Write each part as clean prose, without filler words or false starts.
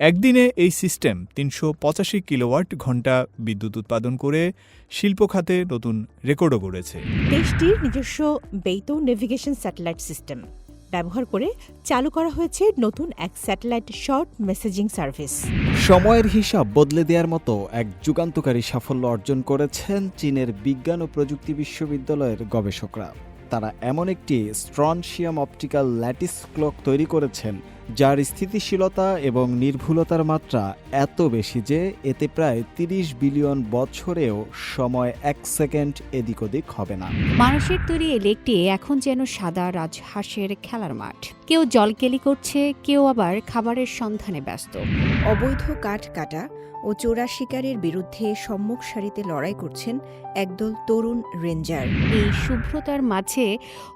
একদিনে এই system ৩৮৫ kilowatt ঘণ্টা বিদ্যুৎ উৎপাদন করে শিল্প খাতে নতুন রেকর্ডও গড়েছে। দেশটির নিজস্ব বেইতো নেভিগেশন স্যাটেলাইট সিস্টেম ব্যবহার করে চালু করা হয়েছে নতুন এক স্যাটেলাইট শর্ট মেসেজিং সার্ভিস। সময়ের হিসাব বদলে দেওয়ার মতো এক যুগান্তকারী সাফল্য অর্জন করেছেন চীনের বিজ্ঞান ও প্রযুক্তি বিশ্ববিদ্যালয়ের গবেষকরা। তারা এমন একটি স্ট্রনশিয়াম অপটিক্যাল ল্যাটিস ক্লক তৈরি করেছেন যার স্থিতিশীলতা এবং নির্ভুলতার মাত্রা এত বেশি যে এতে প্রায় ৩০ বিলিয়ন বছরেও সময় ১ সেকেন্ড এদিক ওদিক হবে না। মানুষের তৈরি এই লেকটি এখন যেন সাদা রাজহাঁসের খেলার মাঠ। কেউ জলকেলি করছে, কেউ আবার খাবারের সন্ধানে ব্যস্ত। অবৈধ কাঠ কাটা ও চোরা শিকারের বিরুদ্ধে সম্মুখ সারিতে লড়াই করছেন একদল তরুণ রেঞ্জার। এই শুভ্রতার মাঝে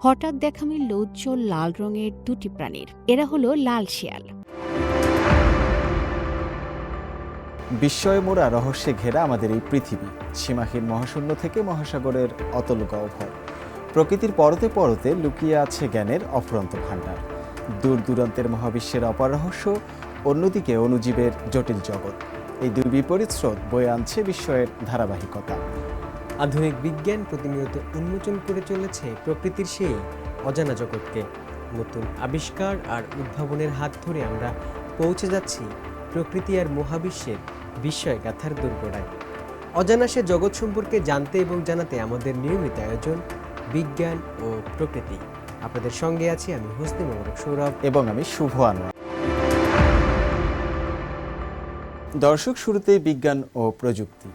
হঠাৎ দেখা মিলল উজ্জ্বল লাল রঙের দুটি প্রাণীর। এরা হলো লাল শিয়াল। বিস্ময় মোড়া রহস্যে ঘেরা আমাদের এই পৃথিবী, সীমাহীন মহাশূন্য থেকে মহাসাগরের অতল গহ্বর, প্রকৃতির পরতে পরতে লুকিয়ে আছে জ্ঞানের অফুরন্ত ভাণ্ডার। দূর দূরান্তের মহাবিশ্বের অপার রহস্য, অন্যদিকে অণুজীবের জটিল জগৎ। এই দুই বিপরীত স্রোত বয়ে আনছে বিস্ময়ের ধারাবাহিকতা। আধুনিক বিজ্ঞান প্রতিনিয়ত উন্মোচন করে চলেছে প্রকৃতির সেই অজানা জগৎকে। নতুন আবিষ্কার আর উদ্ভাবনের হাত ধরে আমরা পৌঁছে যাচ্ছি প্রকৃতি আর মহাবিশ্বের বিস্ময় গাথার দোরগোড়ায়। অজানা সে জগৎ সম্পর্কে জানতে এবং জানাতে আমাদের নিয়মিত আয়োজন বিজ্ঞান ও প্রকৃতি। আপনাদের সঙ্গে আছি আমি হোসনে মোবারক সৌরভ এবং আমি শুভ আনোয়ার। দর্শক, শুরুতে বিজ্ঞান ও প্রযুক্তি।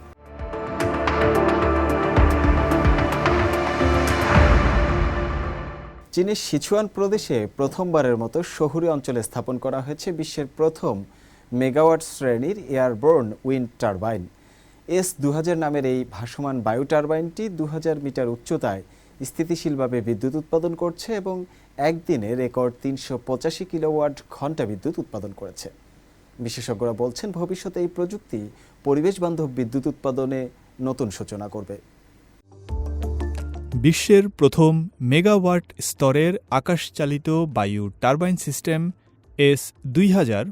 চীনের সিচুয়ান প্রদেশে প্রথমবারের মতো শহুরে অঞ্চলে স্থাপন করা হয়েছে বিশ্বের প্রথম মেগাওয়াট শ্রেণীর এয়ারবোর্ন উইন্ড টারবাইন। S2000 নামের এই ভাসমান বায়ু টারবাইনটি 2000 মিটার উচ্চতায় স্থিতিশীলভাবে বিদ্যুৎ উৎপাদন করছে এবং একদিনে রেকর্ড 385 কিলোওয়াট ঘণ্টা বিদ্যুৎ উৎপাদন করেছে। বিশেষজ্ঞরা বলছেন, ভবিষ্যতে এই প্রযুক্তি পরিবেশ বান্ধব বিদ্যুৎ উৎপাদনে নতুন সূচনা করবে। বিশ্বের প্রথম মেগাওয়াট স্তরের আকাশচালিত বায়ু টারবাইন সিস্টেম S2000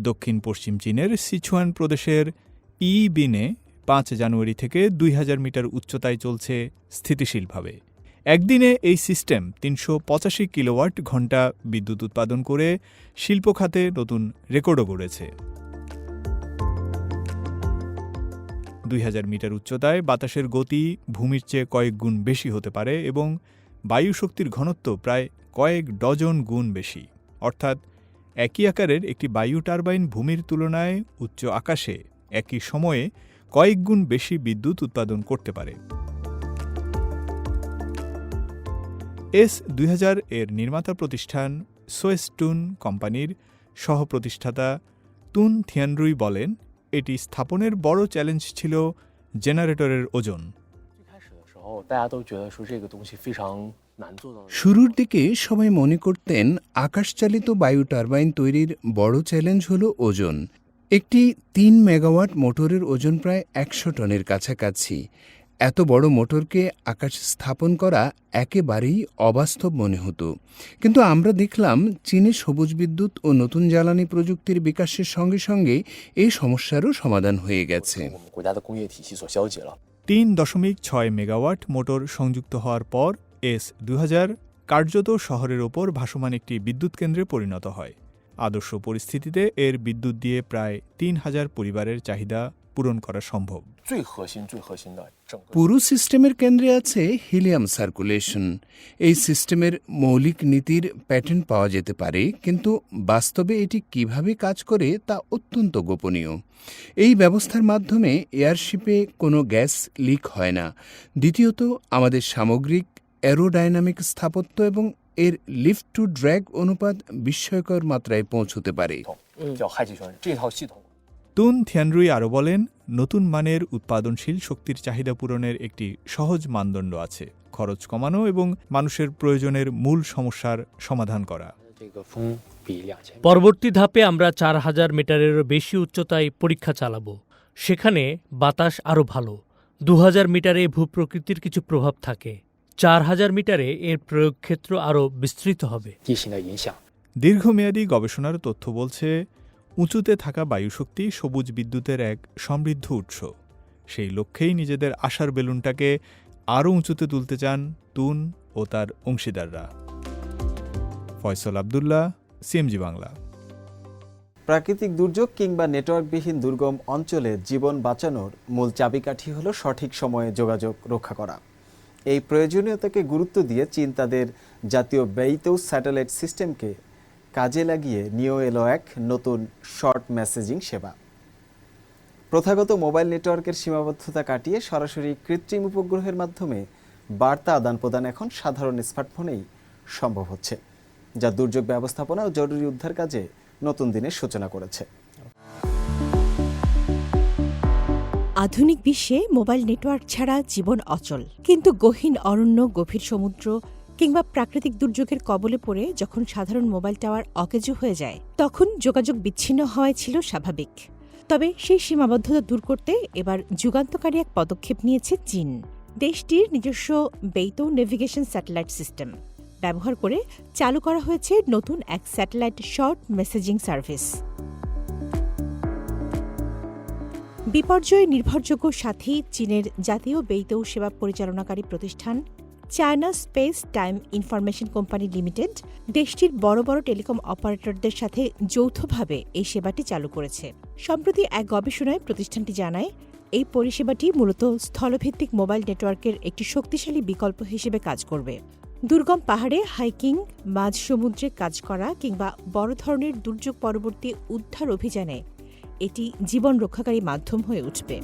দক্ষিণ পশ্চিম চীনের সিচুয়ান প্রদেশের ইবিনে 5 জানুয়ারি থেকে 2000 মিটার উচ্চতায় চলছে স্থিতিশীলভাবে। একদিনে এই সিস্টেম 385 কিলোওয়াট ঘণ্টা বিদ্যুৎ উৎপাদন করে শিল্প খাতে নতুন রেকর্ডও গড়েছে। 2000 মিটার উচ্চতায় বাতাসের গতি ভূমির চেয়ে কয়েক গুণ বেশি হতে পারে এবং বায়ু শক্তির ঘনত্ব প্রায় কয়েক ডজন গুণ বেশি। অর্থাৎ একই আকারের একটি বায়ু টারবাইন ভূমির তুলনায় উচ্চ আকাশে একই সময়ে কয়েক গুণ বেশি বিদ্যুৎ উৎপাদন করতে পারে। S2000 এর নির্মাতা প্রতিষ্ঠান সোয়েস্টুন কোম্পানির সহ-প্রতিষ্ঠাতা তুন থিয়ানরুই বলেন, এটি স্থাপনের বড় চ্যালেঞ্জ ছিল জেনারেটরের ওজন। শুরুর দিকে সবাই মনে করতেন আকাশচালিত বায়ু টারবাইন তৈরির বড় চ্যালেঞ্জ হল ওজন। একটি 3 মেগাওয়াট মোটরের ওজন প্রায় 100 টনের কাছাকাছি। এত বড় মোটরকে আকাশ স্থাপন করা একেবারেই অবাস্তব মনে হতো। কিন্তু আমরা দেখলাম চীনে সবুজ বিদ্যুৎ ও নতুন জ্বালানি প্রযুক্তির বিকাশের সঙ্গে সঙ্গে এই সমস্যারও সমাধান হয়ে গেছে। 3.6 মেগাওয়াট মোটর সংযুক্ত হওয়ার পর S2000 কার্যত শহরের ওপর ভাসমান একটি বিদ্যুৎ কেন্দ্রে পরিণত হয়। আদর্শ পরিস্থিতিতে এর বিদ্যুৎ দিয়ে প্রায় 3000 পরিবারের চাহিদা পূরণ করা সম্ভব। পুরো সিস্টেমের কেন্দ্রে আছে হিলিয়াম সার্কুলেশন। এই সিস্টেমের মৌলিক নীতির প্যাটার্ন পাওয়া যেতে পারে, কিন্তু বাস্তবে এটি কিভাবে কাজ করে তা অত্যন্ত গোপনীয়। এই ব্যবস্থার মাধ্যমে এয়ারশিপে কোনো গ্যাস লিক হয় না। দ্বিতীয়ত, আমাদের সামগ্রিক অ্যারোডাইনামিক স্থাপত্য এবং এর লিফট টু ড্র্যাগ অনুপাত বিস্ময়কর মাত্রায় পৌঁছতে পারে। তুন থিয়ানরুই আরও বলেন, নতুন মানের উৎপাদনশীল শক্তির চাহিদা পূরণের একটি সহজ মানদণ্ড আছে: খরচ কমানো এবং মানুষের প্রয়োজনের মূল সমস্যার সমাধান করা। পরবর্তী ধাপে আমরা 4000 মিটারেরও বেশি উচ্চতায় পরীক্ষা চালাব। সেখানে বাতাস আরও ভালো। 2000 মিটারে ভূপ্রকৃতির কিছু প্রভাব থাকে। 4000 মিটারে এর প্রয়োগক্ষেত্র আরও বিস্তৃত হবে। দীর্ঘমেয়াদী গবেষণার তথ্য বলছে, উঁচুতে থাকা বায়ুশক্তি সবুজ বিদ্যুতের এক সমৃদ্ধ উৎস। সেই লক্ষ্যেই নিজেদের আশার বেলুনটাকে আরও উঁচুতে তুলতে চান তুন ও তার অংশীদাররা। ফয়সল আবদুল্লাহ, সিএমজি বাংলা। প্রাকৃতিক দুর্যোগ কিংবা নেটওয়ার্কবিহীন দুর্গম অঞ্চলে জীবন বাঁচানোর মূল চাবিকাঠি হল সঠিক সময়ে যোগাযোগ রক্ষা করা। এই প্রয়োজনীয়তাকে গুরুত্ব দিয়ে চীন তাদের জাতীয় ব্যয়িত স্যাটেলাইট সিস্টেমকে কাজে লাগিয়ে নিয়ে এলো এক নতুন শর্ট মেসেজিং সেবা। প্রথাগত মোবাইল নেটওয়ার্কের সীমাবদ্ধতা কাটিয়ে সরাসরি কৃত্রিম উপগ্রহের মাধ্যমে বার্তা আদান প্রদান এখন সাধারণ স্মার্টফোনেই সম্ভব হচ্ছে, যা দুর্যোগ ব্যবস্থাপনা ও জরুরি উদ্ধার কাজে নতুন দিনের সূচনা করেছে। আধুনিক বিশ্বে মোবাইল নেটওয়ার্ক ছাড়া জীবন অচল, কিন্তু গহীন অরণ্য, গভীর সমুদ্র কিংবা প্রাকৃতিক দুর্যোগের কবলে পড়ে যখন সাধারণ মোবাইল টাওয়ার অকেজো হয়ে যায়, তখন যোগাযোগ বিচ্ছিন্ন হওয়াই ছিল স্বাভাবিক। তবে সেই সীমাবদ্ধতা দূর করতে এবার যুগান্তকারী এক পদক্ষেপ নিয়েছে চীন। দেশটির নিজস্ব বেইতো নেভিগেশন স্যাটেলাইট সিস্টেম ব্যবহার করে চালু করা হয়েছে নতুন এক স্যাটেলাইট শর্ট মেসেজিং সার্ভিস। বিপর্যয় নির্ভরযোগ্য সাথী চীনের জাতীয় বেইতো সেবা পরিচালনাকারী প্রতিষ্ঠান China space time information company limited দেশটির বড় বড় টেলিকম অপারেটরদের সাথে যৌথভাবে এই সেবাটি চালু করেছে। সম্প্রতি এক গবেষণায় প্রতিষ্ঠানটি জানায়, এই পরিষেবাটি মূলত স্থলভিত্তিক মোবাইল নেটওয়ার্কের একটি শক্তিশালী বিকল্প হিসেবে কাজ করবে। দুর্গম পাহাড়ে হাইকিং, মাঝ সমুদ্রে কাজ করা কিংবা বড় ধরনের দুর্যোগ পরবর্তী উদ্ধার অভিযানে এটি জীবন রক্ষাকারী মাধ্যম হয়ে উঠবে।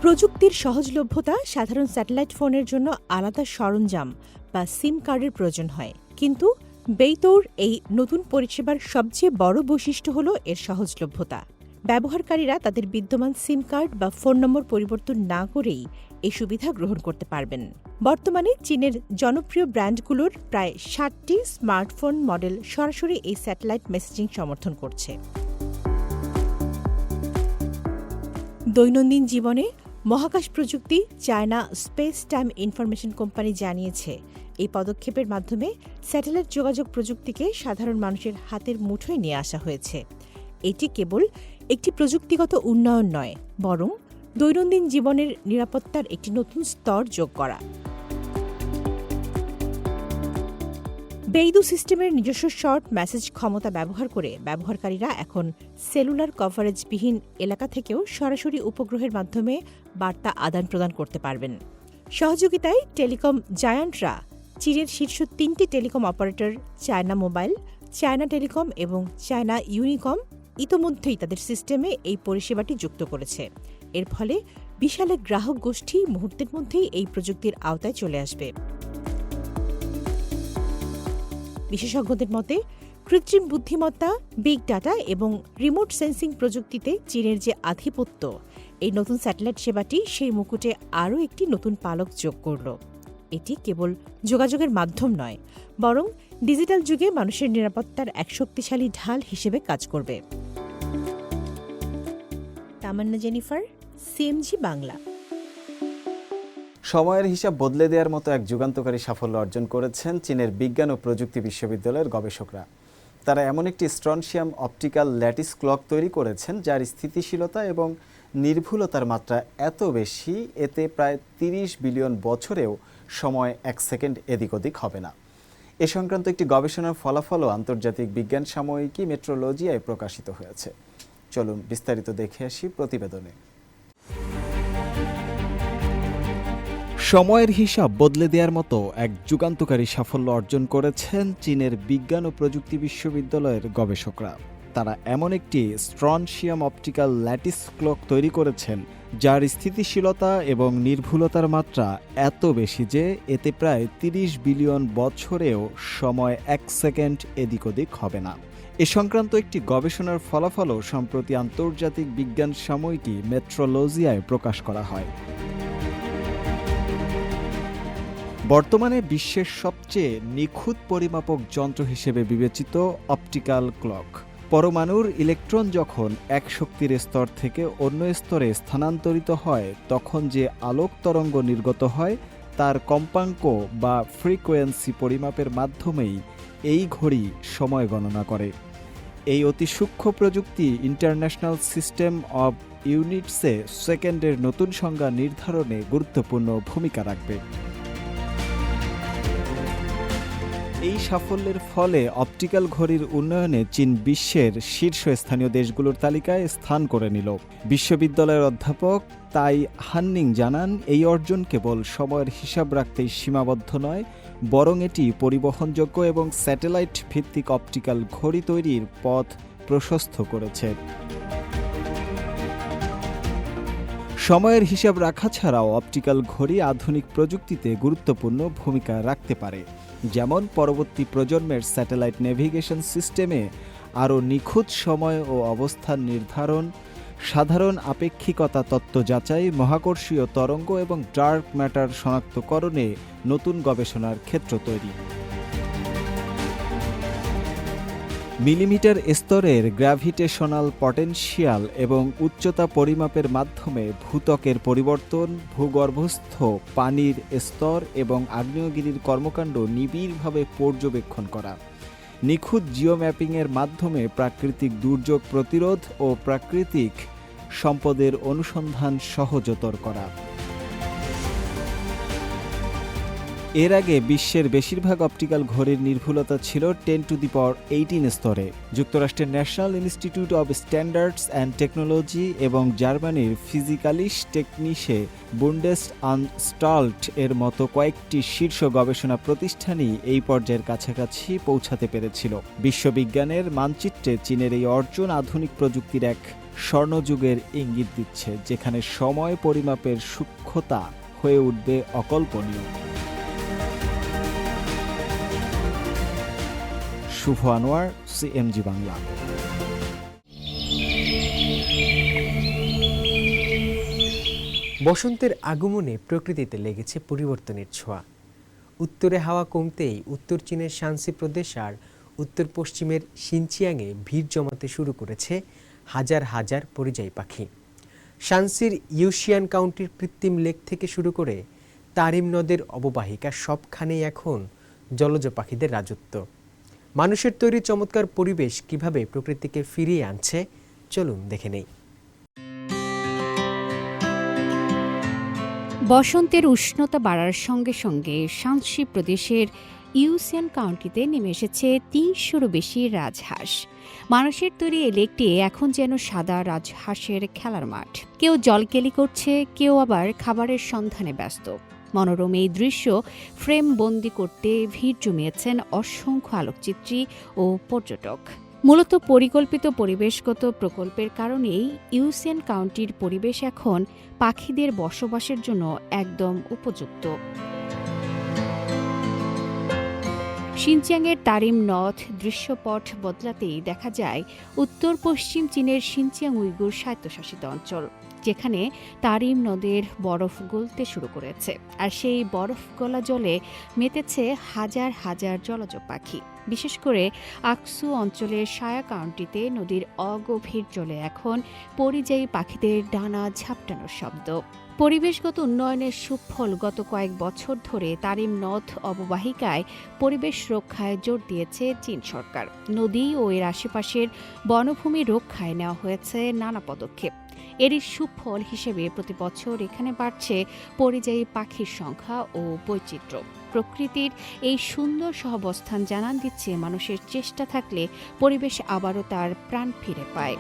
প্রযুক্তির সহজলভ্যতা সাধারণ স্যাটেলাইট ফোনের জন্য আলাদা সরঞ্জাম বা সিম কার্ডের প্রয়োজন হয়, কিন্তু বেইতোর এই নতুন পরিষেবার সবচেয়ে বড় বৈশিষ্ট্য হল এর সহজলভ্যতা। ব্যবহারকারীরা তাদের বিদ্যমান সিম কার্ড বা ফোন নম্বর পরিবর্তন না করেই এই সুবিধা গ্রহণ করতে পারবেন। বর্তমানে চীনের জনপ্রিয় ব্র্যান্ডগুলোর প্রায় 60টি স্মার্টফোন মডেল সরাসরি এই স্যাটেলাইট মেসেজিং সমর্থন করছে। দৈনন্দিন জীবনে মহাকাশ প্রযুক্তি China space time information company জানিয়েছে, এই পদক্ষেপের মাধ্যমে স্যাটেলাইট যোগাযোগ প্রযুক্তিকে সাধারণ মানুষের হাতের মুঠোয় নিয়ে আসা হয়েছে। এটি কেবল একটি প্রযুক্তিগত উন্নয়ন নয়, বরং দৈনন্দিন জীবনের নিরাপত্তার একটি নতুন স্তর যোগ করা। বেইদু সিস্টেমের নিজস্ব শর্ট মেসেজ ক্ষমতা ব্যবহার করে ব্যবহারকারীরা এখন সেলুলার কভারেজবিহীন এলাকা থেকেও সরাসরি উপগ্রহের মাধ্যমে বার্তা আদান প্রদান করতে পারবেন। সহযোগিতায় টেলিকম জায়ান্টরা চীনের শীর্ষ 3টি telecom operator China mobile, China telecom এবং চায়না ইউনিকম ইতোমধ্যেই তাদের সিস্টেমে এই পরিষেবাটি যুক্ত করেছে। এর ফলে বিশাল এক গ্রাহক গোষ্ঠী মুহূর্তের মধ্যেই এই প্রযুক্তির আওতায় চলে আসবে। বিশেষজ্ঞদের মতে, কৃত্রিম বুদ্ধিমত্তা, বিগ ডাটা এবং রিমোট সেন্সিং প্রযুক্তিতে চীনের যে আধিপত্য, এই নতুন স্যাটেলাইট সেবাটি সেই মুকুটে আরও একটি নতুন পালক যোগ করল। এটি কেবল যোগাযোগের মাধ্যম নয়, বরং ডিজিটাল যুগে মানুষের নিরাপত্তার এক শক্তিশালী ঢাল হিসেবে কাজ করবে। তামান্না জেনিফার, সিএমজি বাংলা। সময়ের হিসাব বদলে দেওয়ার মতো এক যুগান্তকারী সাফল্য অর্জন করেছেন চীনের বিজ্ঞান ও প্রযুক্তি বিশ্ববিদ্যালয়ের গবেষকরা। তারা এমন একটি স্ট্রনশিয়াম অপটিক্যাল ল্যাটিস ক্লক তৈরি করেছেন যার স্থিতিশীলতা এবং নির্ভুলতার মাত্রা এত বেশি, এতে প্রায় 30 বিলিয়ন বছরেও সময় 1 সেকেন্ড এদিক ওদিক হবে না। এ সংক্রান্ত একটি গবেষণার ফলাফলও আন্তর্জাতিক বিজ্ঞান সাময়িকী মেট্রোলজিয়ায় প্রকাশিত হয়েছে। চলুন বিস্তারিত দেখে আসি প্রতিবেদনে। সময়ের হিসাব বদলে দেওয়ার মতো এক যুগান্তকারী সাফল্য অর্জন করেছেন চীনের বিজ্ঞান ও প্রযুক্তি বিশ্ববিদ্যালয়ের গবেষকরা। তারা এমন একটি স্ট্রনশিয়াম অপটিক্যাল ল্যাটিস ক্লক তৈরি করেছেন যার স্থিতিশীলতা এবং নির্ভুলতার মাত্রা এত বেশি যে এতে প্রায় 30 বিলিয়ন বছরেও সময় 1 সেকেন্ড এদিক ওদিক হবে না। এ সংক্রান্ত একটি গবেষণার ফলাফলও সম্প্রতি আন্তর্জাতিক বিজ্ঞান সাময়িকী মেট্রোলজিয়ায় প্রকাশ করা হয়। বর্তমানে বিশ্বের সবচেয়ে নিখুঁত পরিমাপক যন্ত্র হিসেবে বিবেচিত অপটিক্যাল ক্লক পরমাণুর ইলেকট্রন যখন এক শক্তির স্তর থেকে অন্য স্তরে স্থানান্তরিত হয় তখন যে আলোক তরঙ্গ নির্গত হয় তার কম্পাঙ্ক বা ফ্রিকোয়েন্সি পরিমাপের মাধ্যমেই এই ঘড়ি সময় গণনা করে। এই অতি সূক্ষ্ম প্রযুক্তি ইন্টারন্যাশনাল সিস্টেম অব ইউনিটসে সেকেন্ডের নতুন সংজ্ঞা নির্ধারণে গুরুত্বপূর্ণ ভূমিকা রাখবে। এই সাফল্যের ফলে অপটিক্যাল ঘড়ির উন্নয়নে চীন বিশ্বের শীর্ষস্থানীয় দেশগুলোর তালিকায় স্থান করে নিল। বিশ্ববিদ্যালয়ের অধ্যাপক তাই হাননিং জানান, এই অর্জন কেবল সময়ের হিসাব রাখতেই সীমাবদ্ধ নয়, বরং এটি পরিবহনযোগ্য এবং স্যাটেলাইট ভিত্তিক অপটিক্যাল ঘড়ি তৈরির পথ প্রশস্ত করেছে। সময়ের হিসাব রাখা ছাড়াও অপটিক্যাল ঘড়ি আধুনিক প্রযুক্তিতে গুরুত্বপূর্ণ ভূমিকা রাখতে পারে, যেমন পরবর্তী প্রজন্মের স্যাটেলাইট নেভিগেশন সিস্টেমে আরও নিখুঁত সময় ও অবস্থান নির্ধারণ, সাধারণ আপেক্ষিকতা তত্ত্ব যাচাই, মহাকর্ষীয় তরঙ্গ এবং ডার্ক ম্যাটার শনাক্তকরণে নতুন গবেষণার ক্ষেত্র তৈরি। মিলিমিটার স্তরের গ্র্যাভিটেশনাল পটেনশিয়াল এবং উচ্চতা পরিমাপের মাধ্যমে ভূত্বকের পরিবর্তন, ভূগর্ভস্থ পানির স্তর এবং আগ্নেয়গিরির কর্মকাণ্ড নিবিড়ভাবে পর্যবেক্ষণ করা, নিখুঁত জিওম্যাপিংয়ের মাধ্যমে প্রাকৃতিক দুর্যোগ প্রতিরোধ ও প্রাকৃতিক সম্পদের অনুসন্ধান সহজতর করা। এর আগে বিশ্বের বেশিরভাগ অপটিক্যাল ঘড়ির নির্ভুলতা ছিল 10⁻18 স্তরে। যুক্তরাষ্ট্রের national institute of standards and technology এবং জার্মানির ফিজিকালিশ টেকনিশে বুন্ডেসআনস্টাল্ট এর মতো কয়েকটি শীর্ষ গবেষণা প্রতিষ্ঠানই এই পর্যায়ের কাছাকাছি পৌঁছাতে পেরেছিল। বিশ্ববিজ্ঞানের মানচিত্রে চীনের এই অর্জন আধুনিক প্রযুক্তির এক স্বর্ণযুগের ইঙ্গিত দিচ্ছে, যেখানে সময় পরিমাপের সূক্ষ্মতা হয়ে উঠবে অকল্পনীয়। শুভ আনোয়ার, সিএমজি বাংলা। বসন্তের আগমনে প্রকৃতিতে লেগেছে পরিবর্তনের ছোঁয়া। উত্তরে হাওয়া কমতেই উত্তর চীনের শানসি প্রদেশ আর উত্তর পশ্চিমের শিনচিয়াংয়ে ভিড় জমাতে শুরু করেছে হাজার হাজার পরিযায়ী পাখি। শানসির ইউশিয়ান কাউন্টির কৃত্রিম লেক থেকে শুরু করে তারিম নদের অববাহিকা সবখানেই এখন জলজ পাখিদের রাজত্ব। মানুষের তৈরি চমৎকার পরিবেশ কিভাবে প্রকৃতিকে ফিরিয়ে আনছে, চলুন দেখে নেই। বসন্তের উষ্ণতা বাড়ার সঙ্গে সঙ্গে শানসি প্রদেশের ইউশিয়ান কাউন্টিতে নেমে এসেছে ৩০০রও বেশি রাজহাঁস। মানুষের তৈরি এই লেকটি এখন যেন সাদা রাজহাঁসের খেলার মাঠ। কেউ জলকেলি করছে, কেউ আবার খাবারের সন্ধানে ব্যস্ত। মনোরম এই দৃশ্য ফ্রেম বন্দি করতে ভিড় জমিয়েছেন অসংখ্য আলোকচিত্রী ও পর্যটক। মূলত পরিকল্পিত পরিবেশগত প্রকল্পের কারণেই ইউশিয়ান কাউন্টির পরিবেশ এখন পাখিদের বসবাসের জন্য একদম উপযুক্ত। শিনচিয়াংয়ের তারিম নদ দৃশ্যপট বদলাতেই দেখা যায় উত্তর পশ্চিম চীনের শিনচিয়াং উইগুর স্বায়ত্তশাসিত অঞ্চল, যেখানে তারিম নদের বরফ গলতে শুরু করেছে। আর সেই বরফ গলা জলে মেতেছে হাজার হাজার জলজ পাখি। বিশেষ করে আকসু অঞ্চলের সায়া কাউন্টিতে নদীর অগভীর জলে এখন পরিযায়ী পাখিদের ডানা ঝাপটানোর শব্দ। পরিবেশগত উন্নয়নের সুফল গত কয়েক বছর ধরে তারিম নদ অববাহিকায় পরিবেশ রক্ষায় জোর দিয়েছে চীন সরকার। নদী ও এর আশেপাশের বনভূমি রক্ষায় নেওয়া হয়েছে নানা পদক্ষেপ। এরই সুফল হিসেবে প্রতি বছর এখানে বাড়ছে পরিযায়ী পাখির সংখ্যা ও বৈচিত্র্য। প্রকৃতির এই সুন্দর সহাবস্থান জানান দিচ্ছে মানুষের চেষ্টা থাকলে পরিবেশ আবারও তার প্রাণ ফিরে পায়।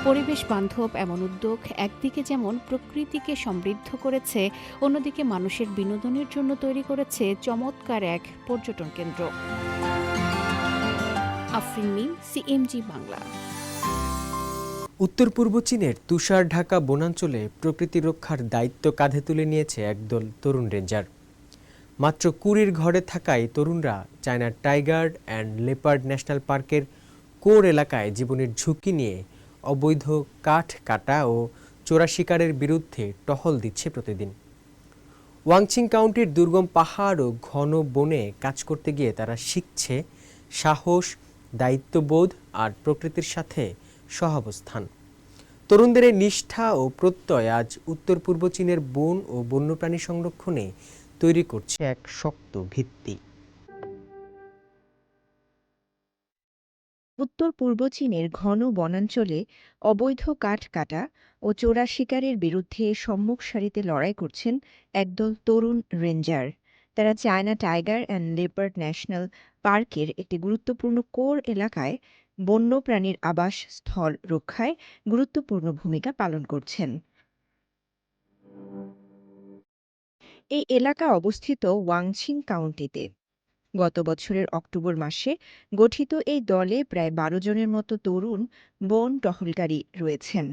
পরিবেশ বান্ধব এমন উদ্যোগ একদিকে যেমন প্রকৃতিকে সমৃদ্ধ করেছে, অন্যদিকে মানুষের বিনোদনের জন্য তৈরি করেছে চমৎকার এক পর্যটন কেন্দ্র। আফরিন মিম, সিএমজি বাংলা। উত্তর পূর্ব চীনের তুষার ঢাকা বনাঞ্চলে প্রকৃতি রক্ষার দায়িত্ব কাঁধে তুলে নিয়েছে একদল তরুণ রেঞ্জার। মাত্র ২০ ঘরে থাকায় তরুণরা চায়নার টাইগার অ্যান্ড লেপার্ড ন্যাশনাল পার্কের কোর এলাকায় জীবনের ঝুঁকি নিয়ে অবৈধ কাঠ কাটা ও চোরা শিকারের বিরুদ্ধে টহল দিচ্ছে প্রতিদিন। ওয়াংচিং কাউন্টির দুর্গম পাহাড় ও ঘন বনে কাজ করতে গিয়ে তারা শিখছে সাহস, দায়িত্ববোধ আর প্রকৃতির সাথে সহাবস্থান। তরুণদের এই নিষ্ঠা ও প্রত্যয় আজ উত্তর পূর্ব চীনের বন ও বন্যপ্রাণী সংরক্ষণে তৈরি করছে এক শক্ত ভিত্তি। উত্তর পূর্ব চীনের ঘন বনাঞ্চলে অবৈধ কাঠ কাটা ও চোরা শিকারের বিরুদ্ধে সম্মুখ সারিতে লড়াই করছেন একদল তরুণ রেঞ্জার। তারা China tiger and leopard national পার্কের একটি গুরুত্বপূর্ণ কোর এলাকায় বন্যপ্রাণীর আবাস স্থল রক্ষায় গুরুত্বপূর্ণ ভূমিকা পালন করছেন। এই এলাকা অবস্থিত ওয়াংছিং কাউন্টিতে। গত বছরের অক্টোবর মাসে গঠিত এই দলে প্রায় ১২ জনের মতো তরুণ বন টহলকারী রয়েছেন।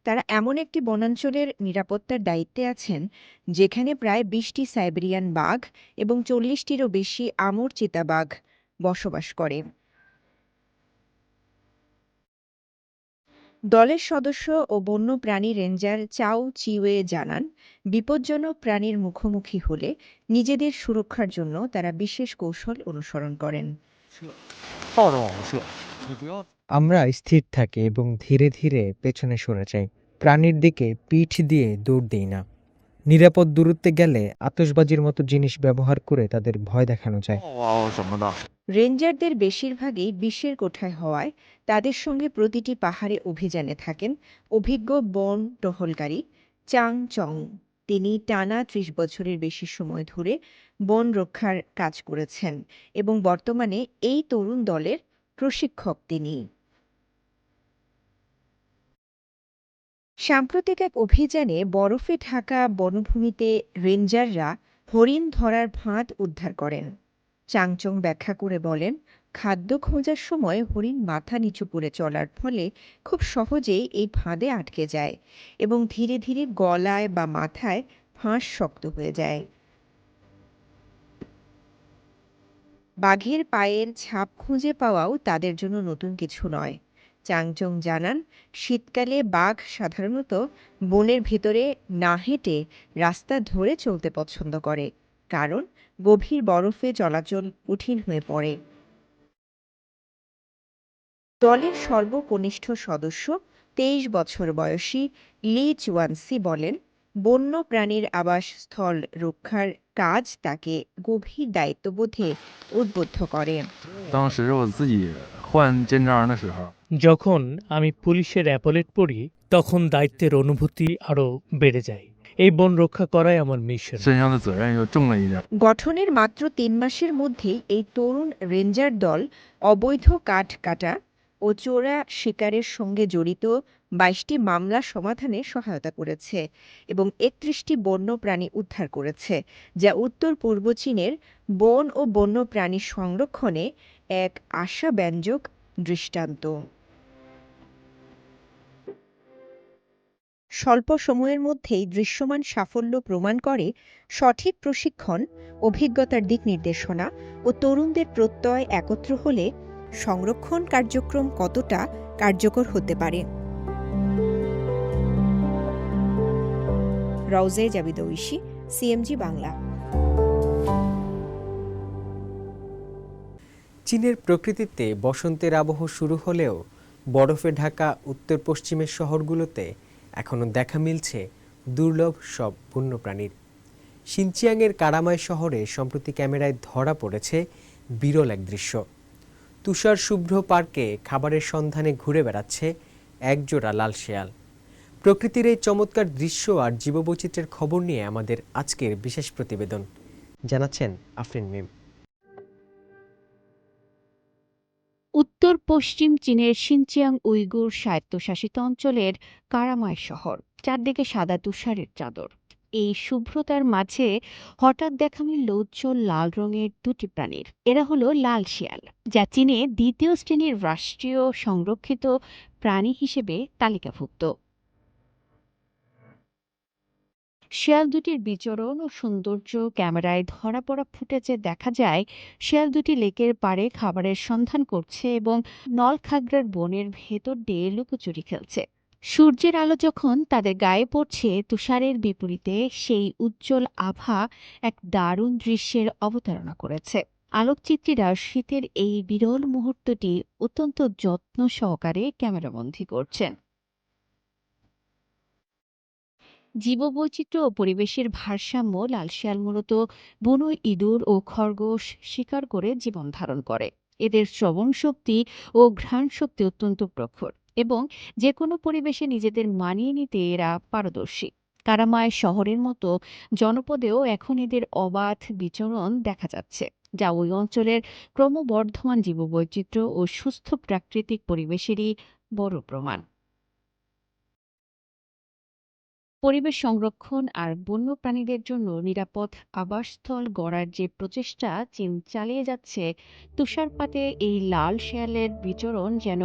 তারা এমন একটি বনাঞ্চলের নিরাপত্তার দায়িত্বে আছেন যেখানে প্রায় ২০টি সাইবেরিয়ান বাঘ এবং ৪০টিরও বেশি আমুর চিতাবাঘ বসবাস করে। দলের সদস্য ও বন্যপ্রাণী রেঞ্জার চাও চিওয়ে জানান, বিপজ্জনক প্রাণীর মুখোমুখি হলে নিজেদের সুরক্ষার জন্য তারা বিশেষ কৌশল অনুসরণ করেন। আমরা স্থির থাকি এবং ধীরে ধীরে পেছনে সরে যাই। প্রাণীর দিকে পিঠ দিয়ে দৌড় দিই না। নিরাপদ দূরত্বে গেলে আতশবাজির মতো জিনিস ব্যবহার করে তাদের ভয় দেখানো যায়। রেঞ্জারদের বেশিরভাগই বিশ্বের কোঠায় হওয়ায় তাদের সঙ্গে প্রতিটি পাহাড়ে অভিযানে থাকেন অভিজ্ঞ বন টহলকারী চাং চং। তিনি টানা ৩০ বছরের বেশি সময় ধরে বন রক্ষার কাজ করেছেন এবং বর্তমানে এই তরুণ দলের প্রশিক্ষক তিনি। সাম্প্রতিক এক অভিযানে বরফে ঢাকা বনভূমিতে রেঞ্জাররা হরিণ ধরার ফাঁদ উদ্ধার করেন। চাংচং ব্যাখ্যা করে বলেন, খাদ্য খোঁজার সময় হরিণ মাথা নিচু করে চলার ফলে খুব সহজেই এই ফাঁদে আটকে যায় এবং ধীরে ধীরে গলায় বা মাথায় ফাঁস শক্ত হয়ে যায়। বাঘের পায়ের ছাপ খুঁজে পাওয়াও তাদের জন্য নতুন কিছু নয়। চাংচং জানান, শীতকালে বাঘ সাধারণত বনের ভেতরে না হেঁটে রাস্তা ধরে চলতে পছন্দ করে, কারণ গভীর বরফে চলাচল কঠিন হয়ে পড়ে। দলের সর্বকনিষ্ঠ সদস্য ২৩ বছর বয়সী লি চুয়ানসি বলেন, বন্য প্রাণীর আবাসস্থল রক্ষার কাজ তাকে গভীর দায়িত্ববোধে উদ্বুদ্ধ করে। 当时我自己换肩章的时候， যখন আমি পুলিশের অ্যাপলেট পড়ি তখন দায়িত্বের অনুভূতি আরও বেড়ে যায়। এই বন রক্ষা করাই আমার মিশন। 身上的责任又重了一点。 গঠনের মাত্র ৩ মাসের মধ্যেই এই তরুণ রেঞ্জার দল অবৈধ কাঠ কাটা ও চোরা শিকারের সঙ্গে জড়িত ২২টি মামলা সমাধানে সহায়তা করেছে এবং ৩১টি বন্য প্রাণী উদ্ধার করেছে, যা উত্তর পূর্ব চীনের বন ও বন্য প্রাণী সংরক্ষণে এক আশাব্যঞ্জক দৃষ্টান্ত। স্বল্প সময়ের মধ্যেই দৃশ্যমান সাফল্য প্রমাণ করে সঠিক প্রশিক্ষণ, অভিজ্ঞতার দিক নির্দেশনা ও তরুণদের প্রত্যয় একত্র হলে সংরক্ষণ কার্যক্রম কতটা কার্যকর হতে পারে। রওজে জাবিদ ঐশী, সিএমজি বাংলা। চীনের প্রকৃতিতে বসন্তের আবহ শুরু হলেও বরফে ঢাকা উত্তর পশ্চিমের শহরগুলোতে এখনও দেখা মিলছে দুর্লভ সব বন্যপ্রাণীর। শিনচিয়াংয়ের কারামাই শহরে সম্প্রতি ক্যামেরায় ধরা পড়েছে বিরল এক দৃশ্য। তুষার শুভ্র পার্কে খাবারের সন্ধানে ঘুরে বেড়াচ্ছে একজোড়া লাল শেয়াল। প্রকৃতির এই চমৎকার দৃশ্য আর জীববৈচিত্র্যের খবর নিয়ে আমাদের আজকের বিশেষ প্রতিবেদন, জানাচ্ছেন আফরিন মিম। উত্তর পশ্চিম চীনের শিনচিয়াং উইগুর স্বায়ত্তশাসিত অঞ্চলের কারামাই শহর। চারদিকে সাদা তুষারের চাদর। এই শুভ্রতার মাঝে হঠাৎ দেখা মিলল উজ্জ্বল লাল রঙের দুটি প্রাণীর। এরা হলো লাল শিয়াল, যা চীনে দ্বিতীয় শ্রেণীর রাষ্ট্রীয় সংরক্ষিত প্রাণী হিসেবে তালিকাভুক্ত। শিয়াল দুটির বিচরণ ও সৌন্দর্য ক্যামেরায় ধরা পড়া ফুটেজে দেখা যায়, শিয়াল দুটি লেকের পাড়ে খাবারের সন্ধান করছে এবং নলখাগড়ার বনের ভেতর দিয়ে লুকোচুরি খেলছে। সূর্যের আলো যখন তাদের গায়ে পড়ছে, তুষারের বিপরীতে সেই উজ্জ্বল আভা এক দারুণ দৃশ্যের অবতারণা করেছে। আলোকচিত্রীরা শীতের এই বিরল মুহূর্তটি অত্যন্ত যত্ন সহকারে ক্যামেরাবন্দী করছেন। জীববৈচিত্র্য ও পরিবেশের ভারসাম্য লাল শিয়াল মূলত বুনো ইঁদুর ও খরগোশ শিকার করে জীবন ধারণ করে। এদের শ্রবণ শক্তি ও ঘ্রাণ শক্তি অত্যন্ত প্রখর এবং যে কোনো পরিবেশে নিজেদের মানিয়ে নিতে এরা পারদর্শী। কারামায় শহরের মতো জনপদেও এখন এদের অবাধ বিচরণ দেখা যাচ্ছে, যা ওই অঞ্চলের ক্রমবর্ধমান জীববৈচিত্র্য ও সুস্থ প্রাকৃতিক পরিবেশেরই বড় প্রমাণ। পরিবেশ সংরক্ষণ আর বন্যপ্রাণীদের জন্য নিরাপদ আবাসস্থল গড়ার যে প্রচেষ্টা চীন চালিয়ে যাচ্ছে, তুষারপাতে এই লাল শেয়ালের বিচরণ যেন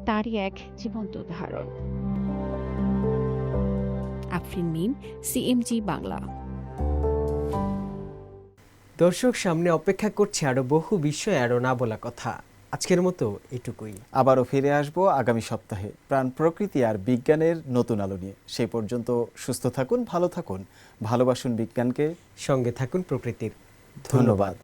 তারই এক জীবন্ত উদাহরণ। আফরিন মিম, সিএমজি বাংলা। দর্শক, সামনে অপেক্ষা করছে আরো বহু বিষয়, আরো না বলা কথা। আজকের মতো এটুকুই। আবারও ফিরে আসবো আগামী সপ্তাহে প্রাণ প্রকৃতি আর বিজ্ঞানের নতুন আলো নিয়ে। সেই পর্যন্ত সুস্থ থাকুন, ভালো থাকুন, ভালোবাসুন বিজ্ঞানকে, সঙ্গে থাকুন প্রকৃতির। ধন্যবাদ।